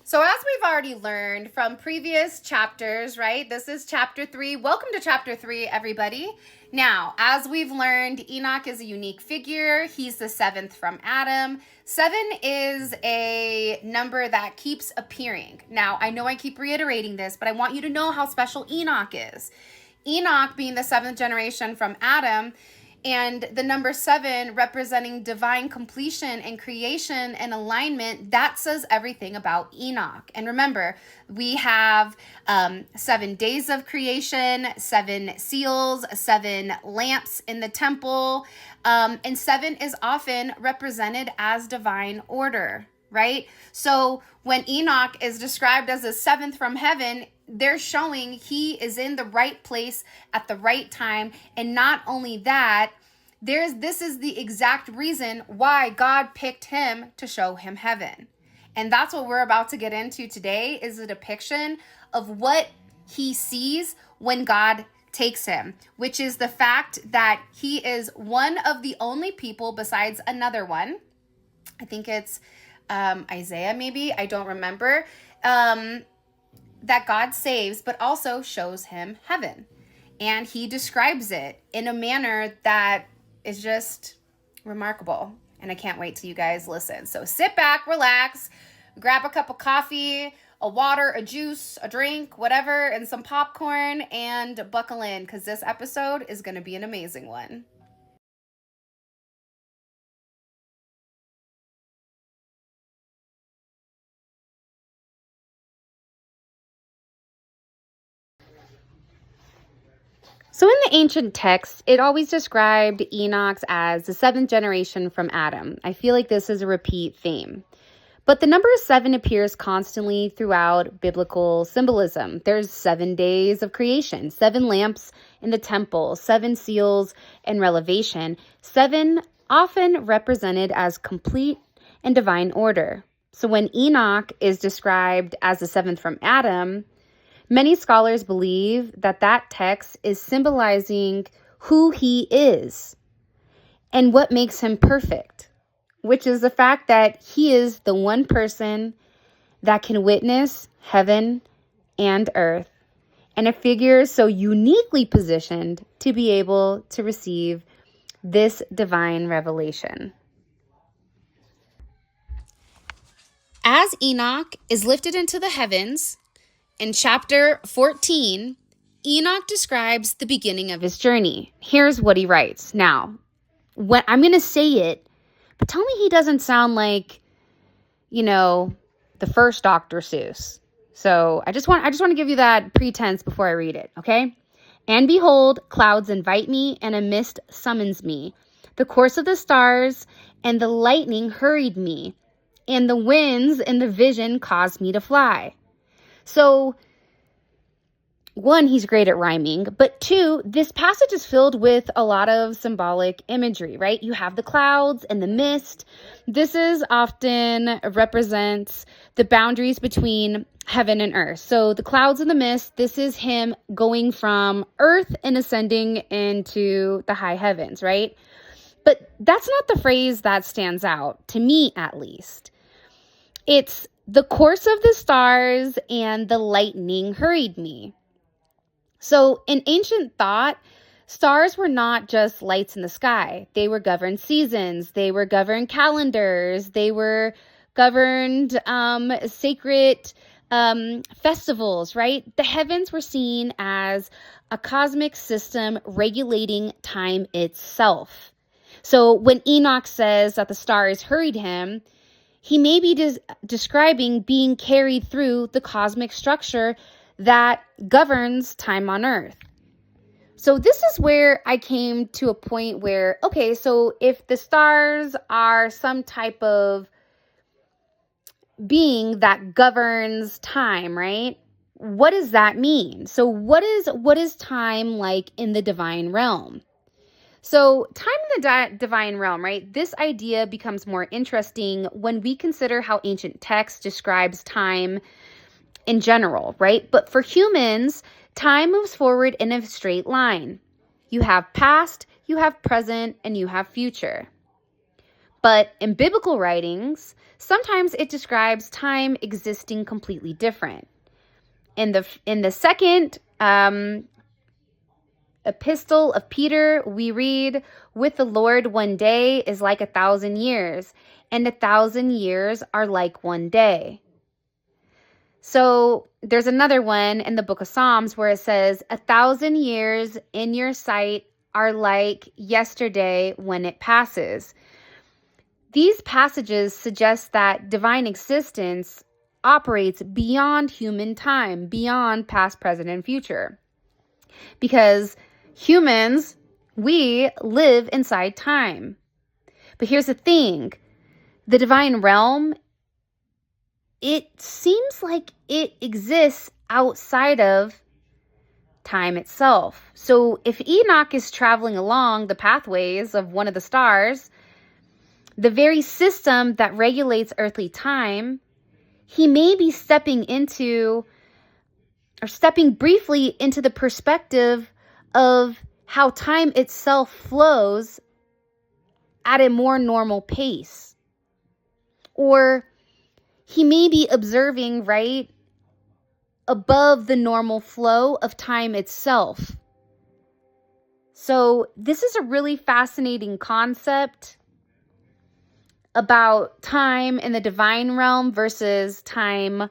So as we've already learned from previous chapters, right? This is chapter 3. Welcome to chapter 3, everybody. Now, as we've learned, Enoch is a unique figure. He's the 7th from Adam. 7 is a number that keeps appearing. Now, I know I keep reiterating this, but I want you to know how special Enoch is. Enoch being the 7th generation from Adam, and the number 7 representing divine completion and creation and alignment, that says everything about Enoch. And remember, we have 7 days of creation, 7 seals, 7 lamps in the temple, and 7 is often represented as divine order, right? So when Enoch is described as the 7th from heaven, they're showing he is in the right place at the right time. And not only that, this is the exact reason why God picked him to show him heaven. And that's what we're about to get into today, is a depiction of what he sees when God takes him, which is the fact that he is one of the only people besides another one. I think it's Isaiah, maybe, I don't remember, that God saves, but also shows him heaven. And he describes it in a manner that is just remarkable. And I can't wait till you guys listen. So sit back, relax, grab a cup of coffee, a water, a juice, a drink, whatever, and some popcorn, and buckle in, because this episode is going to be an amazing one. So in the ancient texts, it always described Enoch as the 7th generation from Adam. I feel like this is a repeat theme. But the number 7 appears constantly throughout biblical symbolism. There's 7 days of creation, 7 lamps in the temple, 7 seals and revelation, 7 often represented as complete and divine order. So when Enoch is described as the 7th from Adam, many scholars believe that that text is symbolizing who he is and what makes him perfect, which is the fact that he is the one person that can witness heaven and earth, and a figure so uniquely positioned to be able to receive this divine revelation. As Enoch is lifted into the heavens, in chapter 14, Enoch describes the beginning of his journey. Here's what he writes. Now, I'm going to say it, but tell me he doesn't sound like, the first Dr. Seuss. So I just want to give you that pretense before I read it, okay? And behold, clouds invite me, and a mist summons me. The course of the stars and the lightning hurried me, and the winds and the vision caused me to fly. So, 1, he's great at rhyming, but 2, this passage is filled with a lot of symbolic imagery, right? You have the clouds and the mist. This is often represents the boundaries between heaven and earth. So the clouds and the mist, this is him going from earth and ascending into the high heavens, right? But that's not the phrase that stands out, to me at least. It's the course of the stars and the lightning hurried me. So in ancient thought, stars were not just lights in the sky. They were governed seasons. They were governed calendars. They were governed sacred festivals, right? The heavens were seen as a cosmic system regulating time itself. So when Enoch says that the stars hurried him, he may be describing being carried through the cosmic structure that governs time on earth. So this is where I came to a point where, okay, so if the stars are some type of being that governs time, right? What does that mean? So what is time like in the divine realm? So time in the divine realm, right? This idea becomes more interesting when we consider how ancient text describes time in general, right? But for humans, time moves forward in a straight line. You have past, you have present, and you have future. But in biblical writings, sometimes it describes time existing completely different. In the second epistle of Peter, we read, "With the Lord, one day is like 1,000 years, and 1,000 years are like one day." So there's another one in the book of Psalms where it says, "1,000 years in your sight are like yesterday when it passes." These passages suggest that divine existence operates beyond human time, beyond past, present, and future. Because humans, we live inside time. But here's the thing. The divine realm, it seems like it exists outside of time itself. So if Enoch is traveling along the pathways of one of the stars, the very system that regulates earthly time, he may be stepping briefly into the perspective of how time itself flows at a more normal pace. Or he may be observing, right, above the normal flow of time itself. So this is a really fascinating concept about time in the divine realm versus time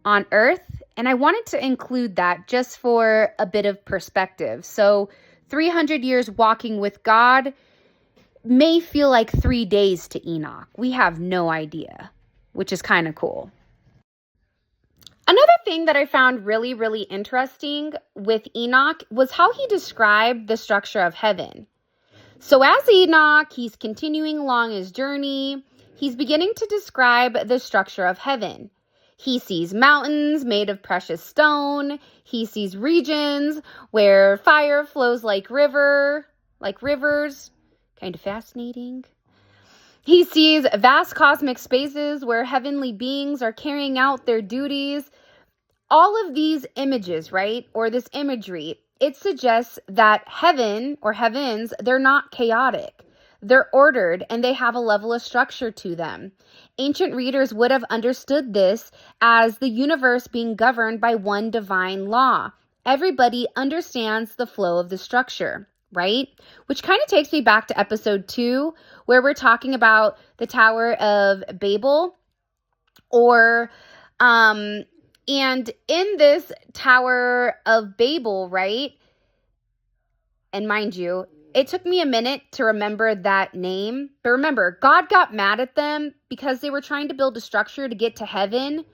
on earth. And I wanted to include that just for a bit of perspective. So 300 years walking with God may feel like 3 days to Enoch. We have no idea, which is kind of cool. Another thing that I found really, really interesting with Enoch was how he described the structure of heaven. So as Enoch, he's continuing along his journey, he's beginning to describe the structure of heaven. He sees mountains made of precious stone. He sees regions where fire flows like rivers. Kind of fascinating. He sees vast cosmic spaces where heavenly beings are carrying out their duties. All of these images, right, or this imagery, it suggests that heaven or heavens, they're not chaotic. They're ordered and they have a level of structure to them. Ancient readers would have understood this as the universe being governed by one divine law. Everybody understands the flow of the structure, right? Which kind of takes me back to episode 2, where we're talking about the Tower of Babel, and in this Tower of Babel, right? And mind you, it took me a minute to remember that name. But remember, God got mad at them because they were trying to build a structure to get to heaven,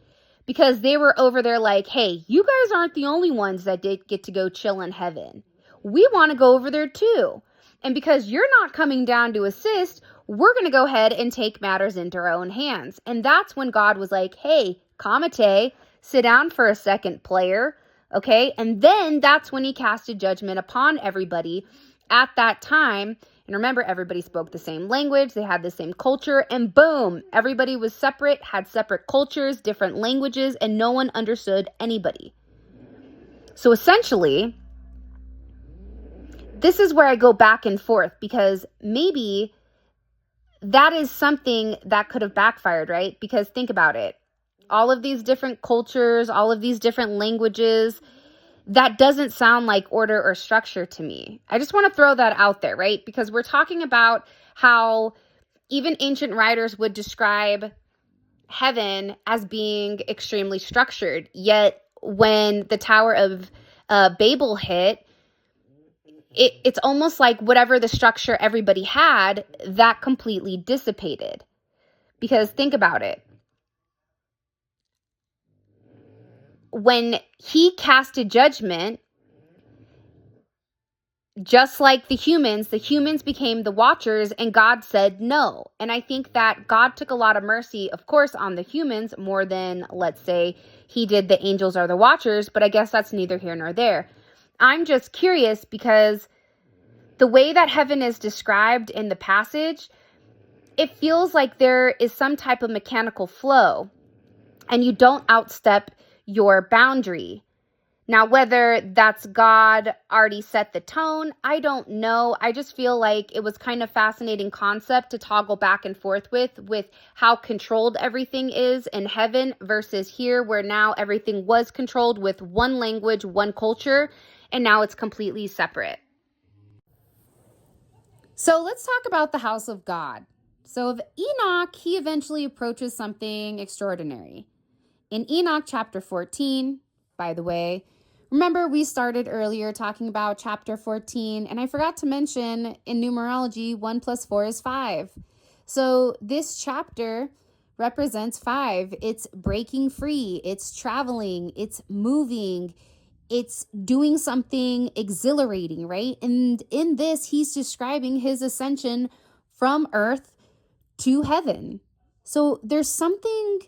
because they were over there like, hey, you guys aren't the only ones that did get to go chill in heaven. We want to go over there too. And because you're not coming down to assist, we're going to go ahead and take matters into our own hands. And that's when God was like, hey, Kamate, sit down for a second, player. Okay. And then that's when he casted judgment upon everybody at that time. And remember, everybody spoke the same language. They had the same culture, and boom, everybody was separate, had separate cultures, different languages, and no one understood anybody. So essentially, this is where I go back and forth, because maybe that is something that could have backfired, right? Because think about it. All of these different cultures, all of these different languages, that doesn't sound like order or structure to me. I just want to throw that out there, right? Because we're talking about how even ancient writers would describe heaven as being extremely structured. Yet when the Tower of Babel hit, it's almost like whatever the structure everybody had, that completely dissipated. Because think about it. When he casted judgment, just like the humans became the watchers, and God said no. And I think that God took a lot of mercy, of course, on the humans more than, let's say, he did the angels or the watchers, but I guess that's neither here nor there. I'm just curious because the way that heaven is described in the passage, it feels like there is some type of mechanical flow, and you don't outstep your boundary. Now, whether that's God already set the tone, I don't know. I just feel like it was kind of fascinating concept to toggle back and forth with how controlled everything is in heaven versus here, where now everything was controlled with one language, one culture, and now it's completely separate. So let's talk about the house of God. So Enoch, he eventually approaches something extraordinary. In Enoch chapter 14, by the way, remember we started earlier talking about chapter 14, and I forgot to mention in numerology, 1 plus 4 is 5. So this chapter represents 5. It's breaking free, it's traveling, it's moving, it's doing something exhilarating, right? And in this, he's describing his ascension from earth to heaven. So there's something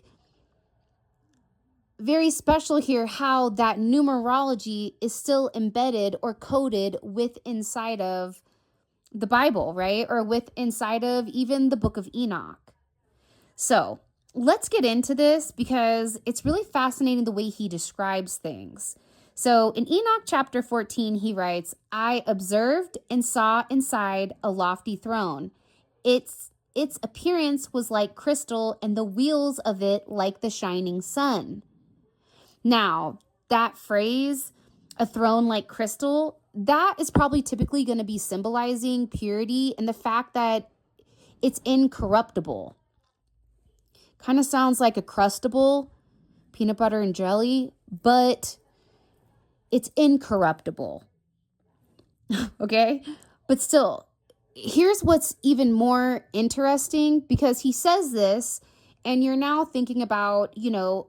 very special here, how that numerology is still embedded or coded with inside of the Bible, right? Or with inside of even the Book of Enoch. So let's get into this because it's really fascinating the way he describes things. So in Enoch chapter 14, he writes, I observed and saw inside a lofty throne. Its appearance was like crystal, and the wheels of it like the shining sun. Now, that phrase, a throne like crystal, that is probably typically going to be symbolizing purity and the fact that it's incorruptible. Kind of sounds like a crustable, peanut butter and jelly, but it's incorruptible. Okay? But still, here's what's even more interesting, because he says this and you're now thinking about,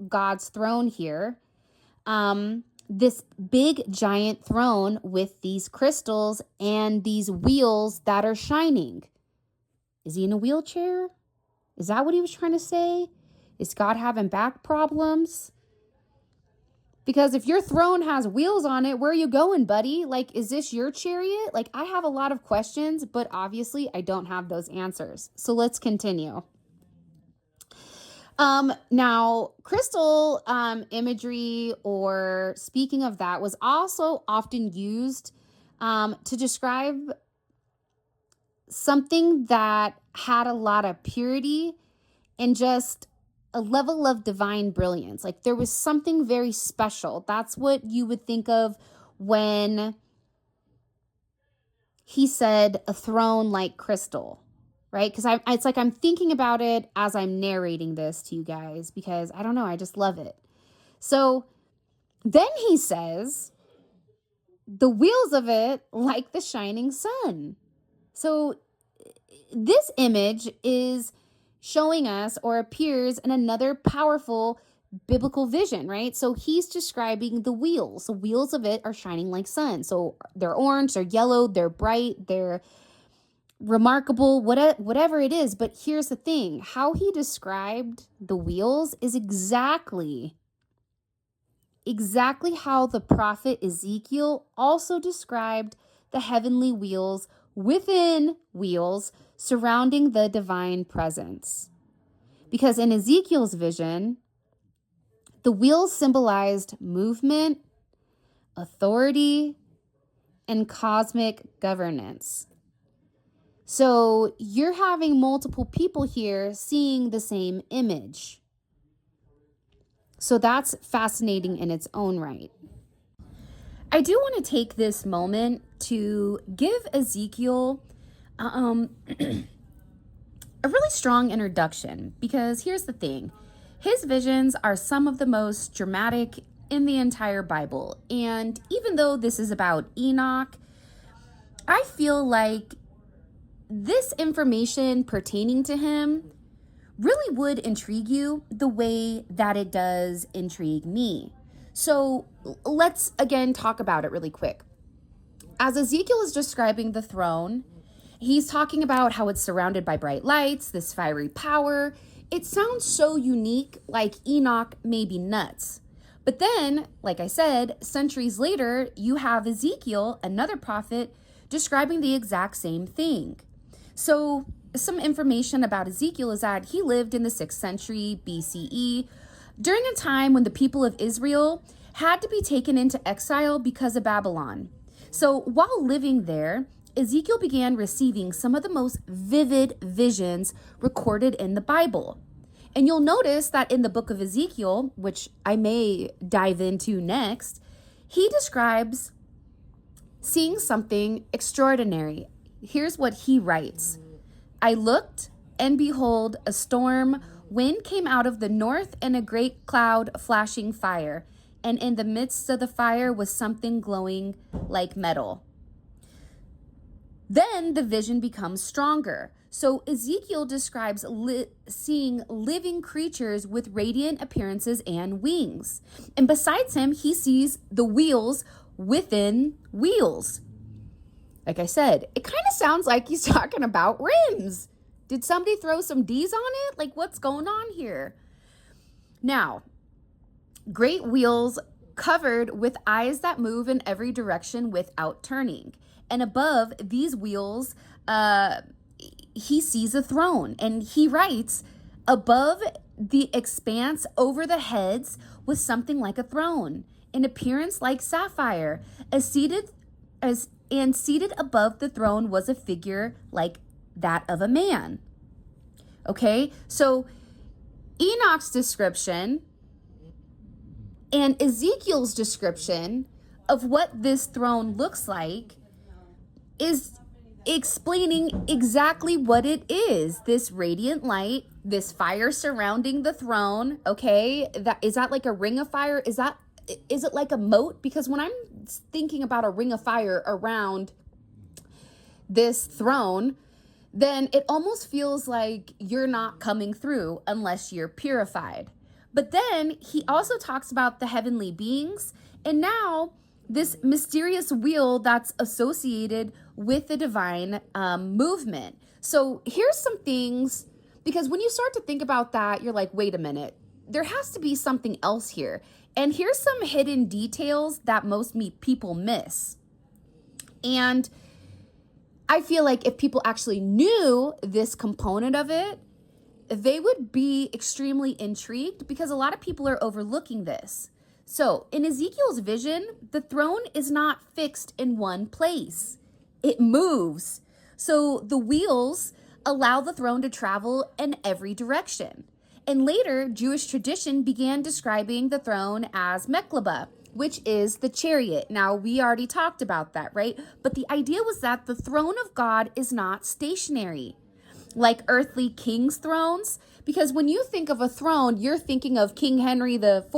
God's throne here. This big giant throne with these crystals and these wheels that are shining. Is he in a wheelchair? Is that what he was trying to say? Is God having back problems? Because if your throne has wheels on it, where are you going, buddy? Like, is this your chariot? Like, I have a lot of questions, but obviously I don't have those answers. So let's continue. Now, crystal imagery, or speaking of that, was also often used to describe something that had a lot of purity and just a level of divine brilliance. Like there was something very special. That's what you would think of when he said a throne like crystal. Right? Because it's like I'm thinking about it as I'm narrating this to you guys, because I don't know, I just love it. So then he says, the wheels of it like the shining sun. So this image is showing us, or appears in another powerful biblical vision, right? So he's describing the wheels. The wheels of it are shining like sun. So they're orange, they're yellow, they're bright, they're remarkable, whatever it is. But here's the thing, how he described the wheels is exactly how the prophet Ezekiel also described the heavenly wheels within wheels surrounding the divine presence. Because in Ezekiel's vision, the wheels symbolized movement, authority, and cosmic governance. So you're having multiple people here seeing the same image. So that's fascinating in its own right. I do want to take this moment to give Ezekiel a really strong introduction, because here's the thing. His visions are some of the most dramatic in the entire Bible. And even though this is about Enoch, I feel like this information pertaining to him really would intrigue you the way that it does intrigue me. So let's again talk about it really quick. As Ezekiel is describing the throne, he's talking about how it's surrounded by bright lights, this fiery power. It sounds so unique, like Enoch may be nuts. But then, like I said, centuries later, you have Ezekiel, another prophet, describing the exact same thing. So some information about Ezekiel is that he lived in the 6th century BCE. during a time when the people of Israel had to be taken into exile because of Babylon. So while living there, Ezekiel began receiving some of the most vivid visions recorded in the Bible. And you'll notice that in the book of Ezekiel, which I may dive into next, he describes seeing something extraordinary. Here's what he writes. I looked, and behold, a storm wind came out of the north, and a great cloud flashing fire. And in the midst of the fire was something glowing like metal. Then the vision becomes stronger. So Ezekiel describes seeing living creatures with radiant appearances and wings. And besides him, he sees the wheels within wheels. Like I said, it kind of sounds like he's talking about rims. Did somebody throw some D's on it? Like, what's going on here? Now, great wheels covered with eyes that move in every direction without turning. And above these wheels, he sees a throne. And he writes, above the expanse over the heads was something like a throne, in appearance like sapphire. Seated above the throne was a figure like that of a man. Okay, so Enoch's description and Ezekiel's description of what this throne looks like is explaining exactly what it is. This radiant light, this fire surrounding the throne, okay? Is that like a ring of fire? Is it like a moat? Because when I'm thinking about a ring of fire around this throne, then it almost feels like you're not coming through unless you're purified. But then he also talks about the heavenly beings, and now this mysterious wheel that's associated with the divine movement. So here's some things, because when you start to think about that, you're like, wait a minute, there has to be something else here. And here's some hidden details that most people miss. And I feel like if people actually knew this component of it, they would be extremely intrigued, because a lot of people are overlooking this. So in Ezekiel's vision, the throne is not fixed in one place. It moves. So the wheels allow the throne to travel in every direction. And later, Jewish tradition began describing the throne as Merkabah, which is the chariot. Now, we already talked about that, right? But the idea was that the throne of God is not stationary like earthly kings' thrones. Because when you think of a throne, you're thinking of King Henry IV,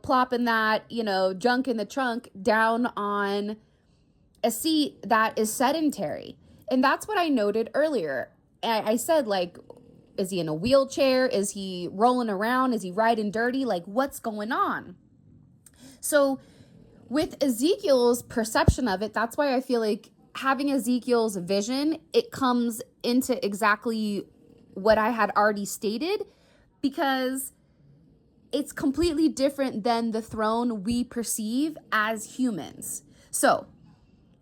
plopping that, junk in the trunk down on a seat that is sedentary. And that's what I noted earlier. I said, like, is he in a wheelchair? Is he rolling around? Is he riding dirty? Like, what's going on? So with Ezekiel's perception of it, that's why I feel like having Ezekiel's vision, it comes into exactly what I had already stated, because it's completely different than the throne we perceive as humans. So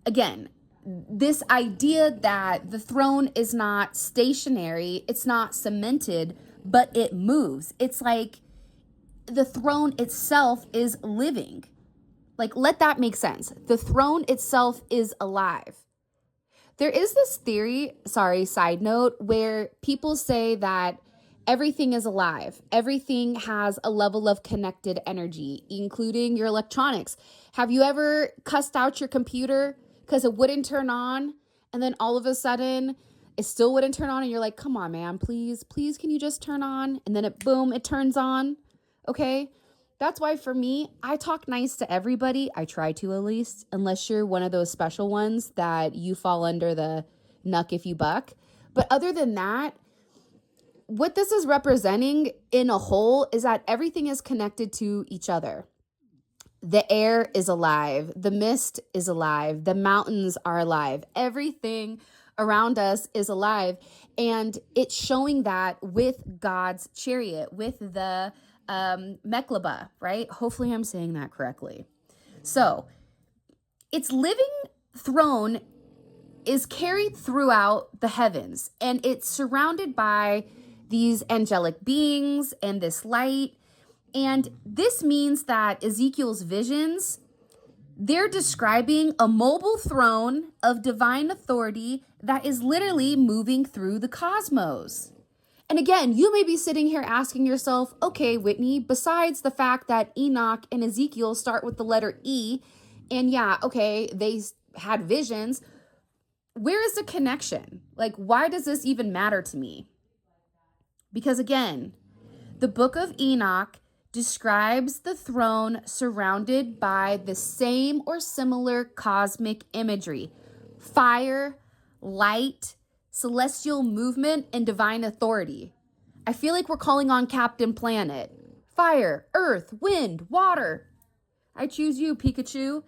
again, this idea that the throne is not stationary, it's not cemented, but it moves. It's like the throne itself is living. Like, let that make sense. The throne itself is alive. There is this theory, side note, where people say that everything is alive. Everything has a level of connected energy, including your electronics. Have you ever cussed out your computer because it wouldn't turn on, and then all of a sudden it still wouldn't turn on, and you're like, come on, man, please, can you just turn on? And then it turns on. Okay. That's why for me, I talk nice to everybody. I try to, at least, unless you're one of those special ones that you fall under the knuck if you buck. But other than that, what this is representing in a whole is that everything is connected to each other. The air is alive. The mist is alive. The mountains are alive. Everything around us is alive. And it's showing that with God's chariot, with the Merkabah, right? Hopefully I'm saying that correctly. So its living throne is carried throughout the heavens, and it's surrounded by these angelic beings and this light. And this means that Ezekiel's visions, they're describing a mobile throne of divine authority that is literally moving through the cosmos. And again, you may be sitting here asking yourself, okay, Whitney, besides the fact that Enoch and Ezekiel start with the letter E, and yeah, okay, they had visions, where is the connection? Like, why does this even matter to me? Because again, the Book of Enoch describes the throne surrounded by the same or similar cosmic imagery: fire, light, celestial movement, and divine authority. I feel like we're calling on Captain Planet. Fire, earth, wind, water. I choose you, Pikachu,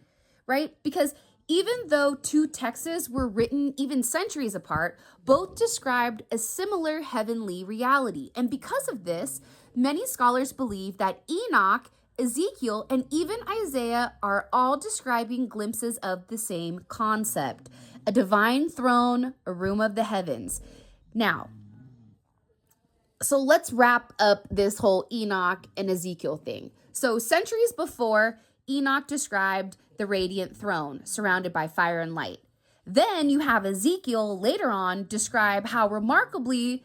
right? Because even though two texts were written even centuries apart, both described a similar heavenly reality. And because of this, many scholars believe that Enoch, Ezekiel, and even Isaiah are all describing glimpses of the same concept: a divine throne, a room of the heavens. Now, so let's wrap up this whole Enoch and Ezekiel thing. So centuries before, Enoch described the radiant throne surrounded by fire and light. Then you have Ezekiel later on describe how remarkably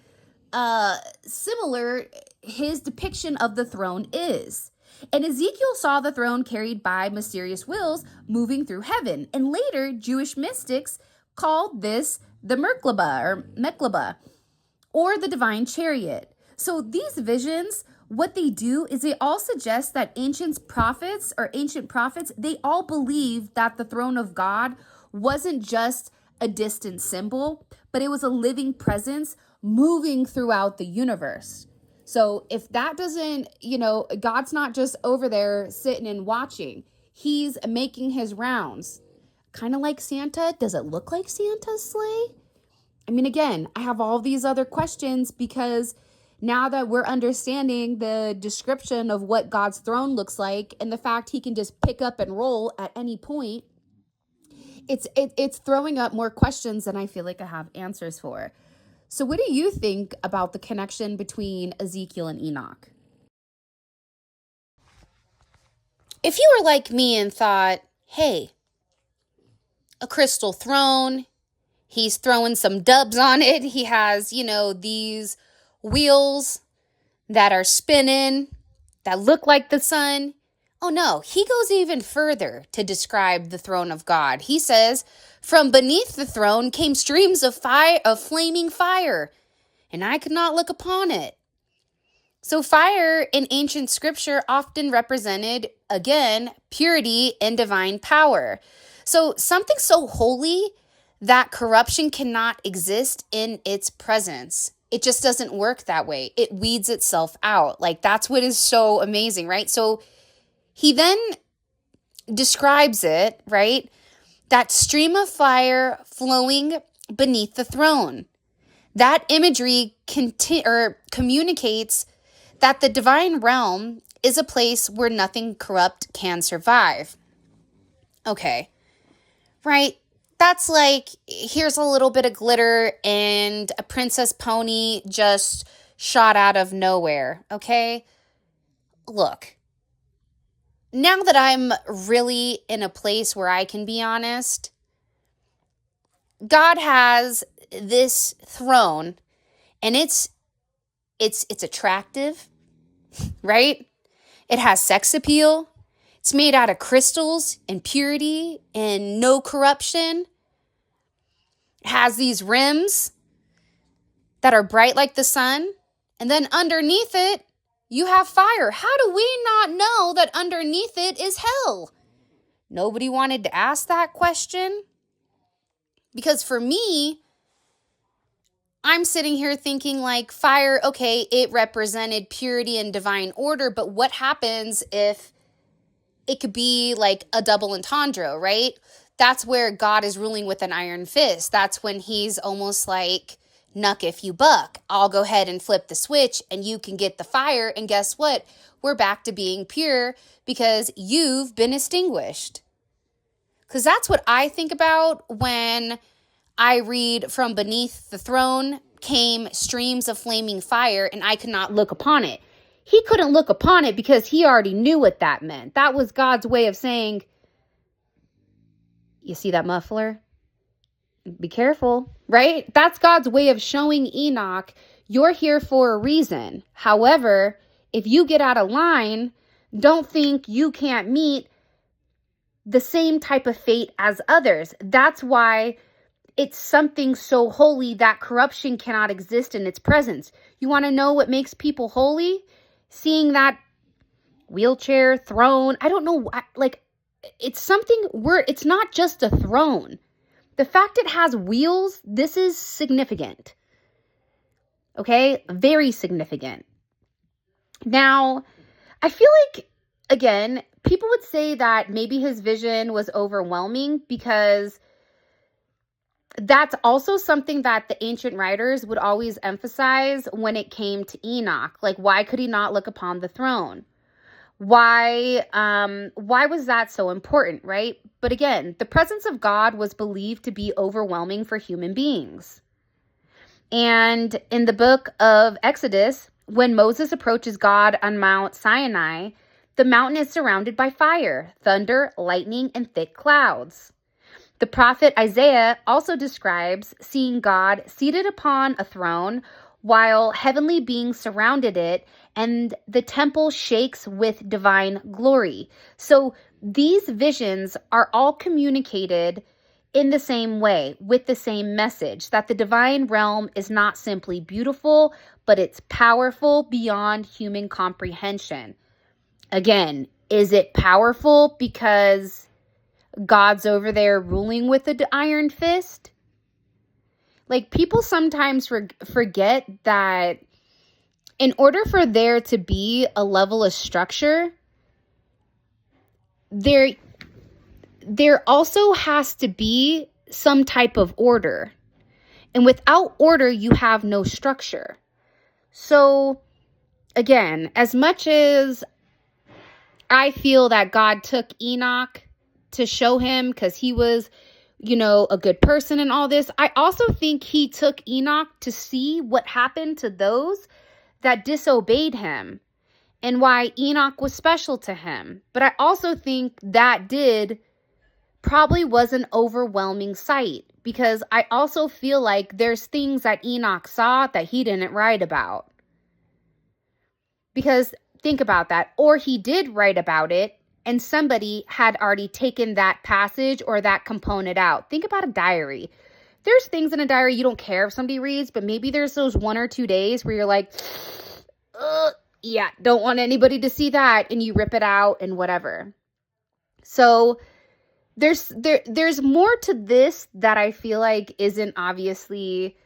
similar his depiction of the throne is. And Ezekiel saw the throne carried by mysterious wheels moving through heaven. And later, Jewish mystics called this the Merkabah, or the divine chariot. So these visions, what they do is they all suggest that ancient prophets, they all believed that the throne of God wasn't just a distant symbol, but it was a living presence moving throughout the universe. So if that doesn't, God's not just over there sitting and watching. He's making his rounds. Kind of like Santa. Does it look like Santa's sleigh? I mean, again, I have all these other questions because now that we're understanding the description of what God's throne looks like and the fact he can just pick up and roll at any point, it's throwing up more questions than I feel like I have answers for. So what do you think about the connection between Ezekiel and Enoch? If you were like me and thought, hey, a crystal throne, he's throwing some dubs on it. He has, these wheels that are spinning, that look like the sun. Oh no, he goes even further to describe the throne of God. He says, from beneath the throne came streams of flaming fire, and I could not look upon it. So fire in ancient scripture often represented, again, purity and divine power. So something so holy that corruption cannot exist in its presence. It just doesn't work that way. It weeds itself out. Like, that's what is so amazing, right? So he then describes it, right? That stream of fire flowing beneath the throne. That imagery communicates that the divine realm is a place where nothing corrupt can survive. Okay, right? That's like, here's a little bit of glitter and a princess pony just shot out of nowhere, okay? Look, now that I'm really in a place where I can be honest, God has this throne and it's attractive, right? It has sex appeal. It's made out of crystals and purity and no corruption. It has these rims that are bright like the sun. And then underneath it, you have fire. How do we not know that underneath it is hell? Nobody wanted to ask that question. Because for me, I'm sitting here thinking like fire, okay, it represented purity and divine order, but what happens if it could be like a double entendre, right? That's where God is ruling with an iron fist. That's when he's almost like, knuck if you buck. I'll go ahead and flip the switch and you can get the fire. And guess what? We're back to being pure because you've been extinguished. Because that's what I think about when I read from beneath the throne came streams of flaming fire and I could not look upon it. he couldn't look upon it because he already knew what that meant. That was God's way of saying, you see that muffler? Be careful, right? That's God's way of showing Enoch, you're here for a reason. However, if you get out of line, don't think you can't meet the same type of fate as others. That's why it's something so holy that corruption cannot exist in its presence. You want to know what makes people holy? Seeing that wheelchair, throne, I don't know, like, it's something where it's not just a throne. The fact it has wheels, this is significant. Okay? Very significant. Now, I feel like, again, people would say that maybe his vision was overwhelming because that's also something that the ancient writers would always emphasize when it came to Enoch. Like, why could he not look upon the throne? Why was that so important, right? But again, the presence of God was believed to be overwhelming for human beings. And in the book of Exodus, when Moses approaches God on Mount Sinai, the mountain is surrounded by fire, thunder, lightning, and thick clouds. The prophet Isaiah also describes seeing God seated upon a throne while heavenly beings surrounded it, and the temple shakes with divine glory. So these visions are all communicated in the same way, with the same message, that the divine realm is not simply beautiful, but it's powerful beyond human comprehension. Again, is it powerful because God's over there ruling with an iron fist? Like, people sometimes forget that in order for there to be a level of structure, there also has to be some type of order. And without order, you have no structure. So, again, as much as I feel that God took Enoch to show him because he was, a good person and all this, I also think he took Enoch to see what happened to those that disobeyed him and why Enoch was special to him. But I also think that probably was an overwhelming sight, because I also feel like there's things that Enoch saw that he didn't write about. Because think about that. Or he did write about it and somebody had already taken that passage or that component out. Think about a diary. There's things in a diary you don't care if somebody reads, but maybe there's those 1 or 2 days where you're like, yeah, don't want anybody to see that, and you rip it out and whatever. So there's more to this that I feel like isn't obviously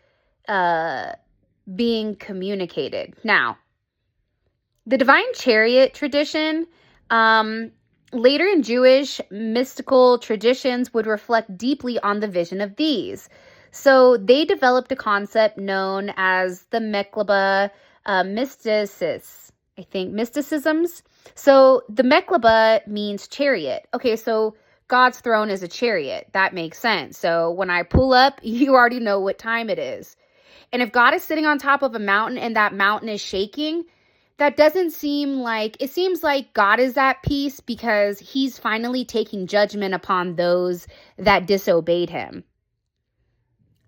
being communicated. Now, the divine chariot tradition, later in Jewish mystical traditions, would reflect deeply on the vision of these. So they developed a concept known as the Merkabah mysticisms. So the Merkabah means chariot. Okay, so God's throne is a chariot. That makes sense. So when I pull up, you already know what time it is. And if God is sitting on top of a mountain and that mountain is shaking, that doesn't seem like, it seems like God is at peace because he's finally taking judgment upon those that disobeyed him.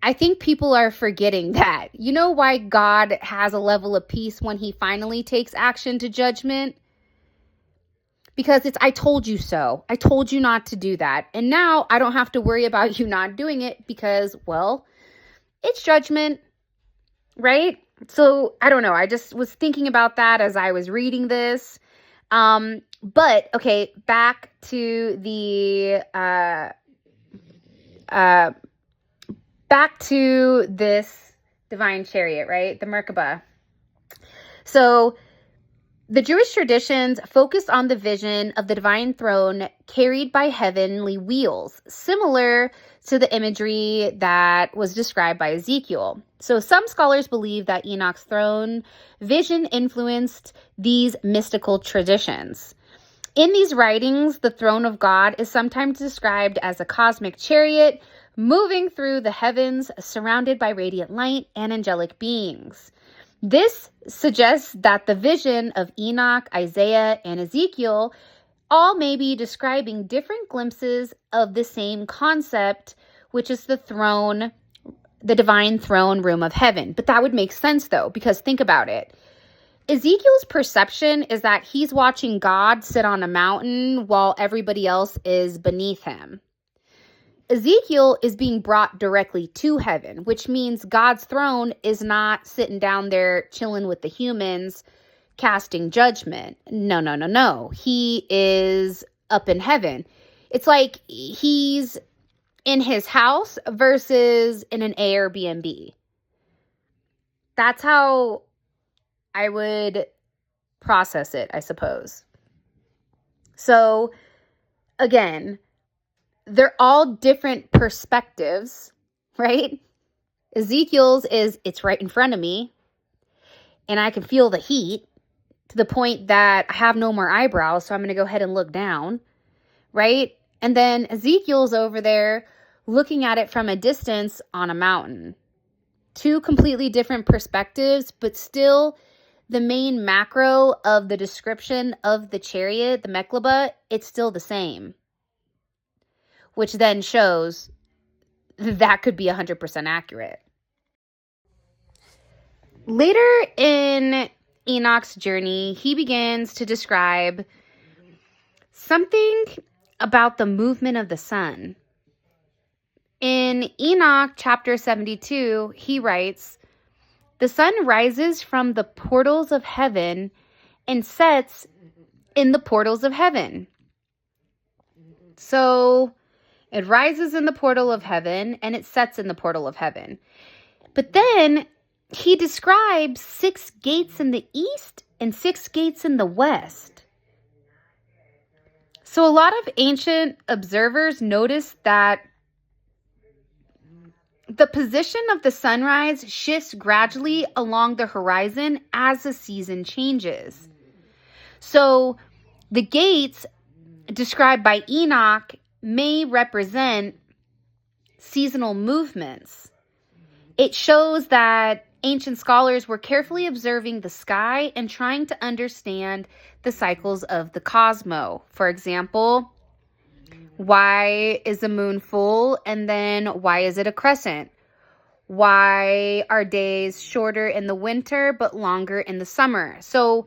I think people are forgetting that. You know why God has a level of peace when he finally takes action to judgment? Because it's, I told you so. I told you not to do that. And now I don't have to worry about you not doing it because, well, it's judgment, right? So I don't know. I just was thinking about that as I was reading this. But okay, back to this divine chariot, right? The Merkabah. So the Jewish traditions focused on the vision of the divine throne carried by heavenly wheels, similar to the imagery that was described by Ezekiel. So some scholars believe that Enoch's throne vision influenced these mystical traditions. In these writings, the throne of God is sometimes described as a cosmic chariot moving through the heavens, surrounded by radiant light and angelic beings. This suggests that the vision of Enoch, Isaiah, and Ezekiel all may be describing different glimpses of the same concept, which is the throne, the divine throne room of heaven. But that would make sense, though, because think about it. Ezekiel's perception is that he's watching God sit on a mountain while everybody else is beneath him. Ezekiel is being brought directly to heaven, which means God's throne is not sitting down there chilling with the humans, casting judgment. No. He is up in heaven. It's like he's in his house versus in an Airbnb. That's how I would process it, I suppose. So, again, they're all different perspectives, right? Ezekiel's is, it's right in front of me, and I can feel the heat to the point that I have no more eyebrows, so I'm going to go ahead and look down, right? And then Ezekiel's over there looking at it from a distance on a mountain. Two completely different perspectives, but still the main macro of the description of the chariot, the Merkabah, it's still the same. Which then shows that could be 100% accurate. Later in Enoch's journey, he begins to describe something about the movement of the sun. In Enoch chapter 72, he writes, "The sun rises from the portals of heaven and sets in the portals of heaven." So it rises in the portal of heaven and it sets in the portal of heaven. But then he describes 6 gates in the east and 6 gates in the west. So a lot of ancient observers noticed that the position of the sunrise shifts gradually along the horizon as the season changes. So the gates described by Enoch may represent seasonal movements. It shows that ancient scholars were carefully observing the sky and trying to understand the cycles of the cosmos. For example, why is the moon full and then why is it a crescent? Why are days shorter in the winter but longer in the summer? So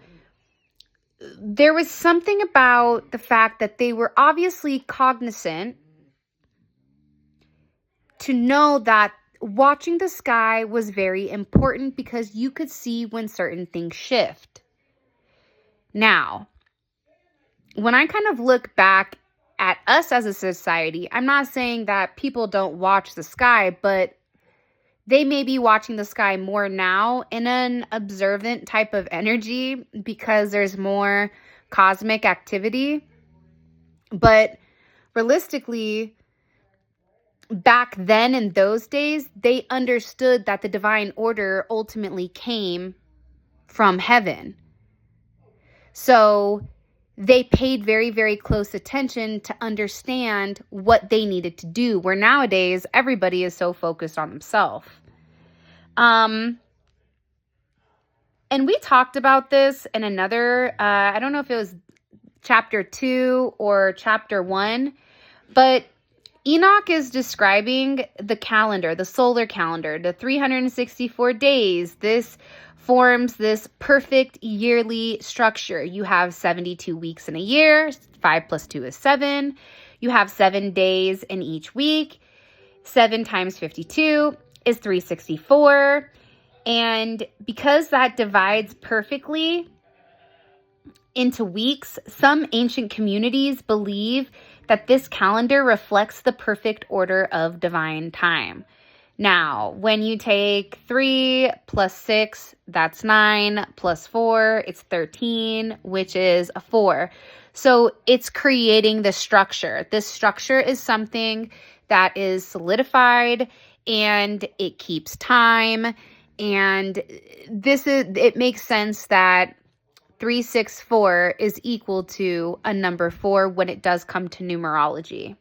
there was something about the fact that they were obviously cognizant to know that watching the sky was very important because you could see when certain things shift. Now, when I kind of look back at us as a society, I'm not saying that people don't watch the sky, but they may be watching the sky more now in an observant type of energy because there's more cosmic activity. But realistically, back then in those days, they understood that the divine order ultimately came from heaven. So they paid very, very close attention to understand what they needed to do, where nowadays everybody is so focused on themselves. And we talked about this in another, I don't know if it was chapter 2 or chapter 1, but Enoch is describing the calendar, the solar calendar, the 364 days. This forms this perfect yearly structure. You have 72 weeks in a year. 5 plus 2 is 7. You have 7 days in each week. 7 times 52 is 364. And because that divides perfectly into weeks, some ancient communities believe that this calendar reflects the perfect order of divine time. Now, when you take 3 plus 6, that's 9, plus 4, it's 13, which is a 4. So it's creating the structure. This structure is something that is solidified and it keeps time. And it makes sense that 364 is equal to a number 4 when it does come to numerology.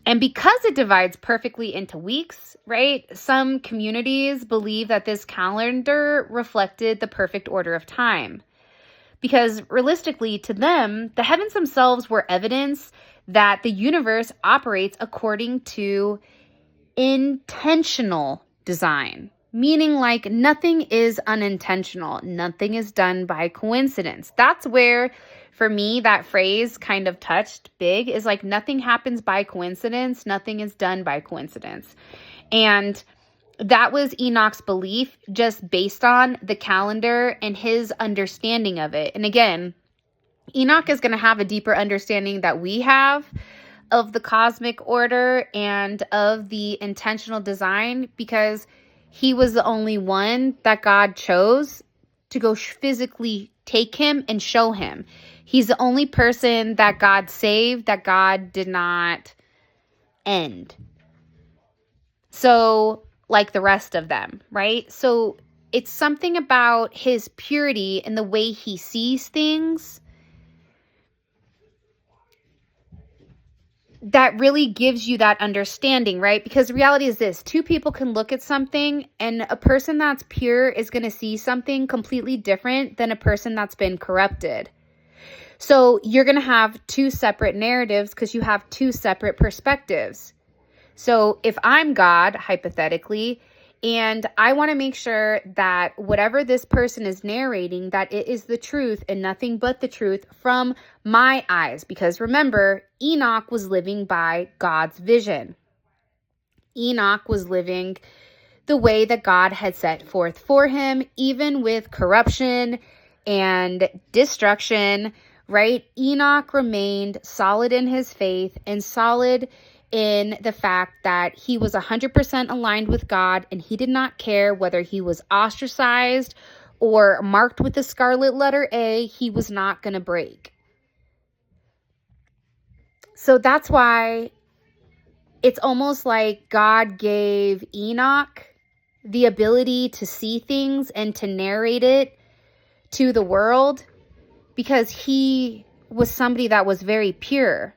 And because it divides perfectly into weeks, right? Some communities believe that this calendar reflected the perfect order of time. Because realistically, to them, the heavens themselves were evidence that the universe operates according to intentional design, meaning like nothing is unintentional, nothing is done by coincidence. That's where, for me, that phrase kind of touched big, is like nothing happens by coincidence, nothing is done by coincidence. And that was Enoch's belief, just based on the calendar and his understanding of it. And again, Enoch is going to have a deeper understanding that we have of the cosmic order and of the intentional design, because he was the only one that God chose to go physically take him and show him. He's the only person that God saved, that God did not end. So, like the rest of them, right? So it's something about his purity and the way he sees things that really gives you that understanding, right? Because the reality is this: two people can look at something, and a person that's pure is going to see something completely different than a person that's been corrupted. So you're going to have two separate narratives because you have two separate perspectives. So if I'm God, hypothetically, and I want to make sure that whatever this person is narrating, that it is the truth and nothing but the truth from my eyes. Because remember, Enoch was living by God's vision. Enoch was living the way that God had set forth for him, even with corruption and destruction, right? Enoch remained solid in his faith and solid in the fact that he was 100% aligned with God, and he did not care whether he was ostracized or marked with the scarlet letter A. He was not going to break. So that's why it's almost like God gave Enoch the ability to see things and to narrate it to the world, because he was somebody that was very pure.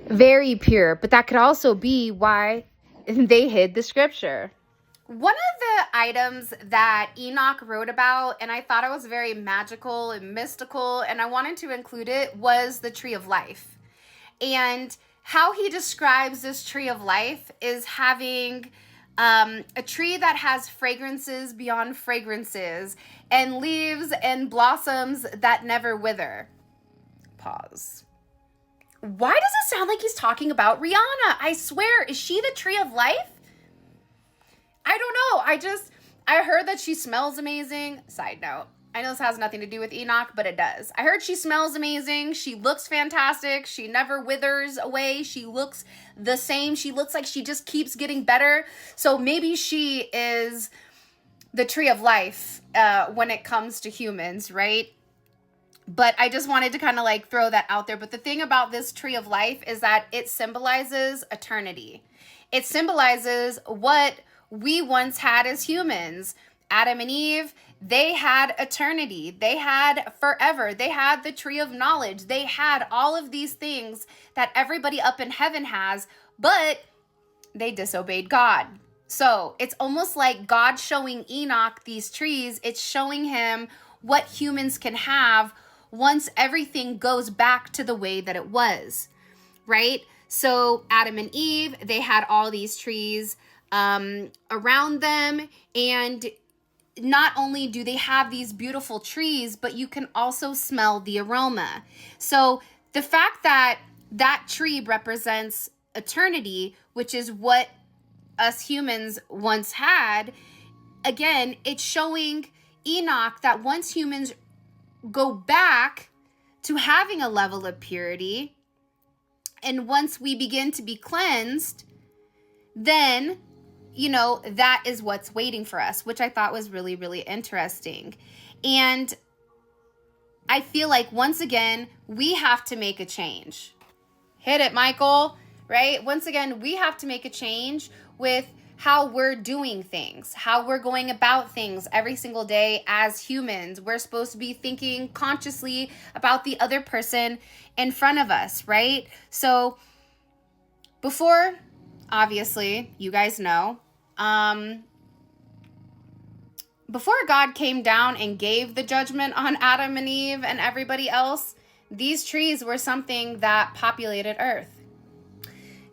Very pure. But that could also be why they hid the scripture. One of the items that Enoch wrote about, and I thought it was very magical and mystical, and I wanted to include it, was the tree of life. And how he describes this tree of life is having a tree that has fragrances beyond fragrances and leaves and blossoms that never wither. Pause. Why does it sound like he's talking about Rihanna? I swear, is she the tree of life? I don't know. I heard that she smells amazing. Side note, I know this has nothing to do with Enoch, but it does. I heard she smells amazing. She looks fantastic. She never withers away. She looks the same. She looks like she just keeps getting better. So maybe she is the tree of life when it comes to humans, right? But I just wanted to kind of like throw that out there. But the thing about this tree of life is that it symbolizes eternity. It symbolizes what we once had as humans. Adam and Eve, they had eternity. They had forever. They had the tree of knowledge. They had all of these things that everybody up in heaven has, but they disobeyed God. So it's almost like God showing Enoch these trees. It's showing him what humans can have once everything goes back to the way that it was, right? So Adam and Eve, they had all these trees around them, and not only do they have these beautiful trees, but you can also smell the aroma. So the fact that that tree represents eternity, which is what us humans once had, again, it's showing Enoch that once humans go back to having a level of purity, and once we begin to be cleansed, then, you know, that is what's waiting for us, which I thought was really, really interesting. And I feel like, once again, we have to make a change. Hit it, Michael, right? Once again, we have to make a change with how we're doing things, how we're going about things every single day as humans. We're supposed to be thinking consciously about the other person in front of us, right? So Before, obviously, you guys know, before God came down and gave the judgment on Adam and Eve and everybody else, these trees were something that populated Earth.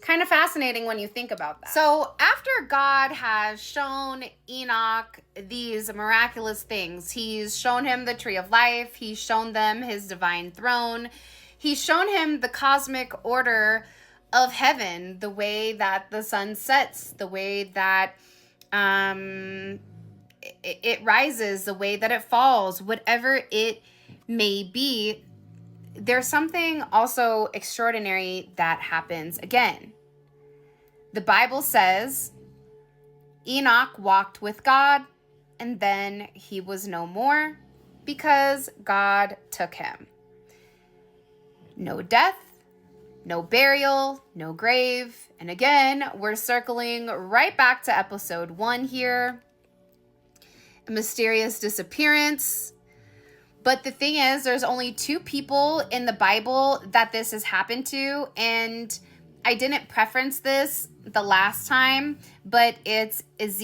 Kind of fascinating when you think about that. So after God has shown Enoch these miraculous things, he's shown him the tree of life, he's shown them his divine throne, he's shown him the cosmic order of heaven, the way that the sun sets, the way that it rises, the way that it falls, whatever it may be. There's something also extraordinary that happens again. The Bible says Enoch walked with God, and then he was no more because God took him. No death, no burial, no grave. And again, we're circling right back to episode 1 here. A mysterious disappearance. But the thing is, there's only 2 people in the Bible that this has happened to, and I didn't preference this the last time, but it's it's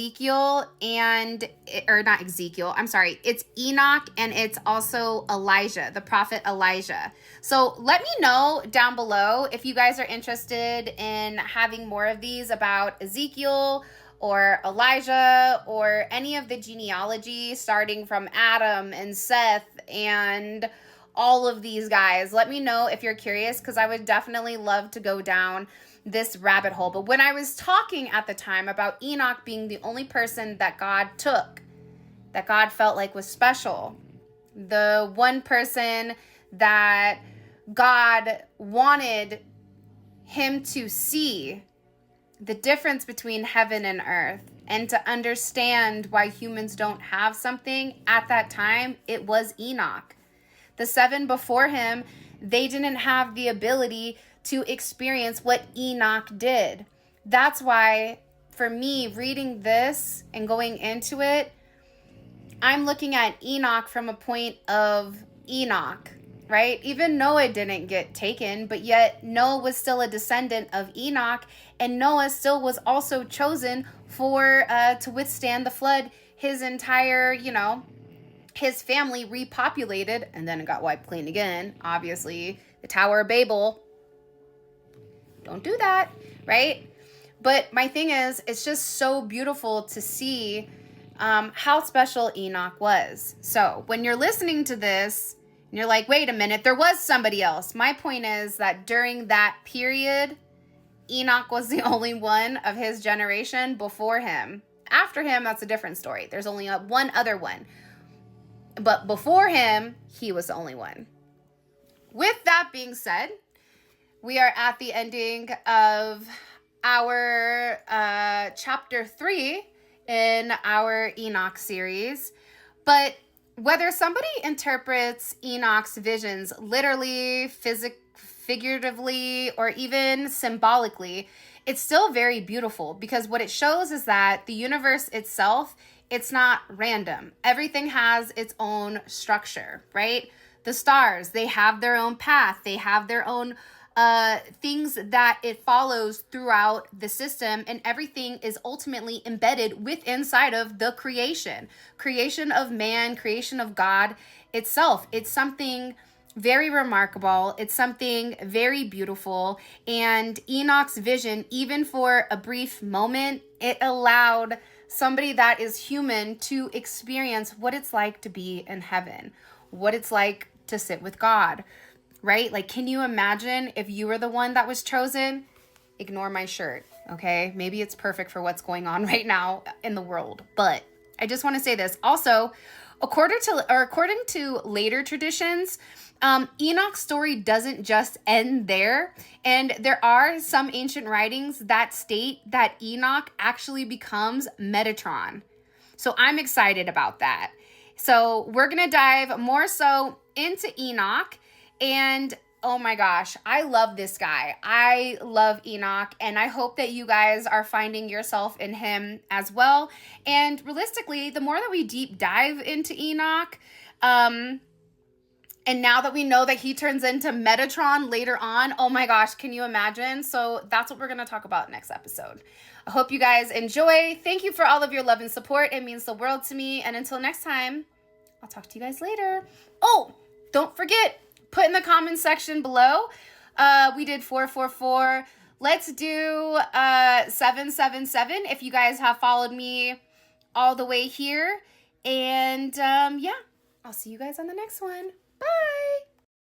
Enoch, and it's also Elijah, the prophet Elijah. So let me know down below if you guys are interested in having more of these about Ezekiel or Elijah or any of the genealogy starting from Adam and Seth and all of these guys. Let me know if you're curious, because I would definitely love to go down this rabbit hole. But when I was talking at the time about Enoch being the only person that God took, that God felt like was special, the one person that God wanted him to see the difference between heaven and earth and to understand why humans don't have something at that time, it was Enoch. The 7 before him, they didn't have the ability to experience what Enoch did. That's why, for me, reading this and going into it, I'm looking at Enoch from a point of Enoch, right? Even Noah didn't get taken, but yet Noah was still a descendant of Enoch, and Noah still was also chosen for to withstand the flood. His entire, his family repopulated, and then it got wiped clean again. Obviously, the Tower of Babel. Don't do that, right? But my thing is, it's just so beautiful to see how special Enoch was. So when you're listening to this, and you're like, wait a minute, there was somebody else. My point is that during that period, Enoch was the only one of his generation before him. After him, that's a different story. There's only one other one. But before him, he was the only one. With that being said, we are at the ending of our chapter 3 in our Enoch series. But whether somebody interprets Enoch's visions literally, figuratively, or even symbolically, it's still very beautiful, because what it shows is that the universe itself, it's not random. Everything has its own structure, right? The stars, they have their own path. They have their own things that it follows throughout the system, and everything is ultimately embedded inside of the creation of man, creation of God itself. It's something very remarkable. It's something very beautiful. And Enoch's vision, even for a brief moment, it allowed somebody that is human to experience what it's like to be in heaven, what it's like to sit with God, right? Like, can you imagine if you were the one that was chosen? Ignore my shirt, okay? Maybe it's perfect for what's going on right now in the world, but I just want to say this. Also, according to later traditions, Enoch's story doesn't just end there, and there are some ancient writings that state that Enoch actually becomes Metatron. So I'm excited about that. So we're going to dive more so into Enoch. And oh my gosh, I love this guy. I love Enoch, and I hope that you guys are finding yourself in him as well. And realistically, the more that we deep dive into Enoch, And now that we know that he turns into Metatron later on, oh my gosh, can you imagine? So that's what we're going to talk about next episode. I hope you guys enjoy. Thank you for all of your love and support. It means the world to me. And until next time, I'll talk to you guys later. Oh, don't forget, put in the comments section below. We did 444. Let's do 777 if you guys have followed me all the way here. And yeah, I'll see you guys on the next one. Bye.